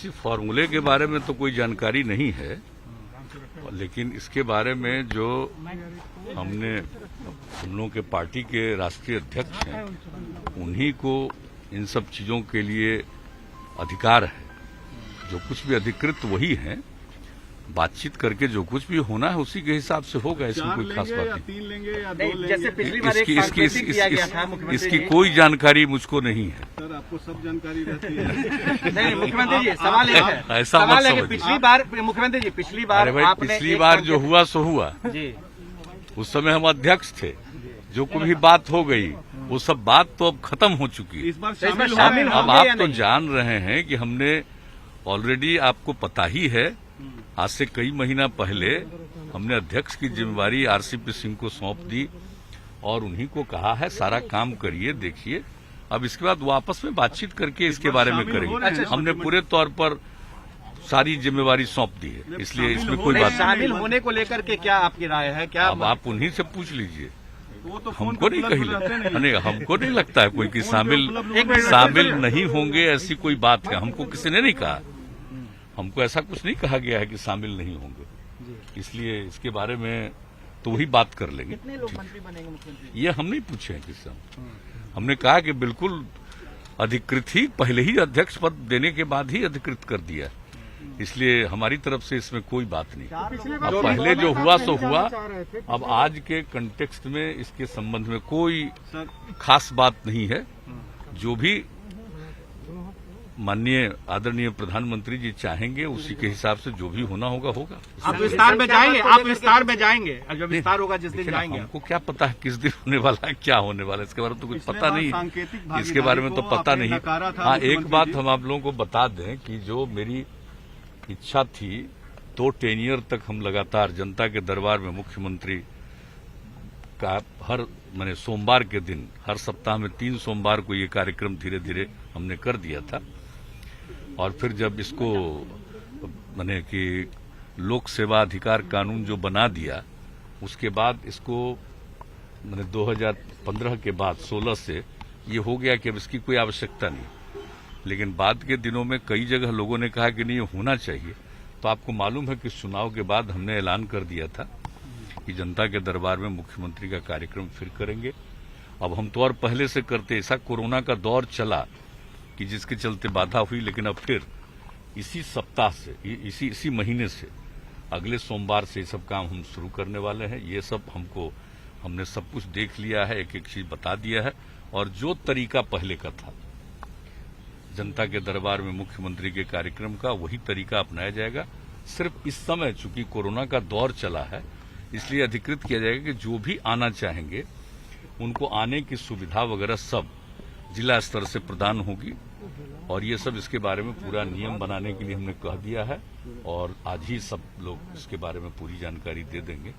इसी फॉर्मूले के बारे में तो कोई जानकारी नहीं है, लेकिन इसके बारे में जो हम लोगों के पार्टी के राष्ट्रीय अध्यक्ष हैं, उन्हीं को इन सब चीजों के लिए अधिकार है। जो कुछ भी अधिकृत वही है, बातचीत करके जो कुछ भी होना है उसी के हिसाब से होगा। इसमें कोई खास बात नहीं। 3 लेंगे या 2 लेंगे? जैसे पिछली बार इसकी कोई जानकारी मुझको नहीं है। सर, आपको सब जानकारी रहती है। नहीं मुख्यमंत्री जी, सवाल एक है, ऐसा मत समझिए। पिछली बार मुख्यमंत्री जी, पिछली बार पिछली बार जो हुआ सो हुआ जी, उस समय हम अध्यक्ष थे। जो कोई भी बात हो गई वो सब बात तो अब खत्म हो चुकी है। इस बार शामिल अब आप तो जान रहे हैं कि हमने ऑलरेडी, आपको पता ही है, आज से कई महीना पहले हमने अध्यक्ष की जिम्मेवारी आरसीपी सिंह को सौंप दी और उन्हीं को कहा है सारा काम करिए, देखिए। अब इसके बाद वो आपस में बातचीत करके इसके बारे में करेंगे। हमने पूरे तौर पर सारी जिम्मेवारी सौंप दी है, इसलिए इसमें कोई बात नहीं। शामिल होने को लेकर के क्या आपकी राय है? क्या अब आप उन्हीं से पूछ लीजिए, हमको नहीं कही, हमको नहीं लगता है कोई कि शामिल नहीं होंगे, ऐसी कोई बात है। हमको किसी ने नहीं कहा, हमको ऐसा कुछ नहीं कहा गया है कि शामिल नहीं होंगे। इसलिए इसके बारे में तो वही बात कर लेंगे। कितने लोग मंत्री बनेंगे मुख्यमंत्री? ये हम नहीं पूछे हैं किसी से। हमने कहा कि बिल्कुल अधिकृत ही, पहले ही अध्यक्ष पद देने के बाद ही अधिकृत कर दिया। इसलिए हमारी तरफ से इसमें कोई बात नहीं। अब पहले जो हुआ सो हुआ। अब आज के कंटेक्स्ट में इसके संबंध में कोई खास बात नहीं है। जो भी माननीय आदरणीय प्रधानमंत्री जी चाहेंगे उसी के हिसाब से जो भी होना होगा होगा। आप विस्तार में जाएंगे? आप विस्तार में जाएंगे? जब विस्तार होगा जिस दिन जाएंगे। हमको क्या पता है किस दिन होने वाला है, क्या होने वाला है, इसके बारे में तो कुछ पता नहीं। इसके बारे में तो पता नहीं। हाँ, एक बात हम आप लोगों को बता दें कि जो मेरी इच्छा थी 2 टेनियर तक हम लगातार जनता के दरबार में मुख्यमंत्री का मैंने सोमवार के दिन, हर सप्ताह में 3 सोमवार को ये कार्यक्रम धीरे धीरे हमने कर दिया था। और फिर जब इसको मैंने कि लोक सेवा अधिकार कानून जो बना दिया, उसके बाद इसको मैंने 2015 के बाद 16 से ये हो गया कि अब इसकी कोई आवश्यकता नहीं। लेकिन बाद के दिनों में कई जगह लोगों ने कहा कि नहीं, ये होना चाहिए। तो आपको मालूम है कि चुनाव के बाद हमने ऐलान कर दिया था कि जनता के दरबार में मुख्यमंत्री का कार्यक्रम फिर करेंगे। अब हम तो और पहले से करते, ऐसा कोरोना का दौर चला कि जिसके चलते बाधा हुई। लेकिन अब फिर इसी सप्ताह से, इसी महीने से, अगले सोमवार से ये सब काम हम शुरू करने वाले हैं। ये सब हमने सब कुछ देख लिया है, एक एक चीज बता दिया है। और जो तरीका पहले का था जनता के दरबार में मुख्यमंत्री के कार्यक्रम का, वही तरीका अपनाया जाएगा। सिर्फ इस समय चूंकि कोरोना का दौर चला है, इसलिए अधिकृत किया जाएगा कि जो भी आना चाहेंगे उनको आने की सुविधा वगैरह सब जिला स्तर से प्रदान होगी। और ये सब इसके बारे में पूरा नियम बनाने के लिए हमने कह दिया है और आज ही सब लोग इसके बारे में पूरी जानकारी दे देंगे।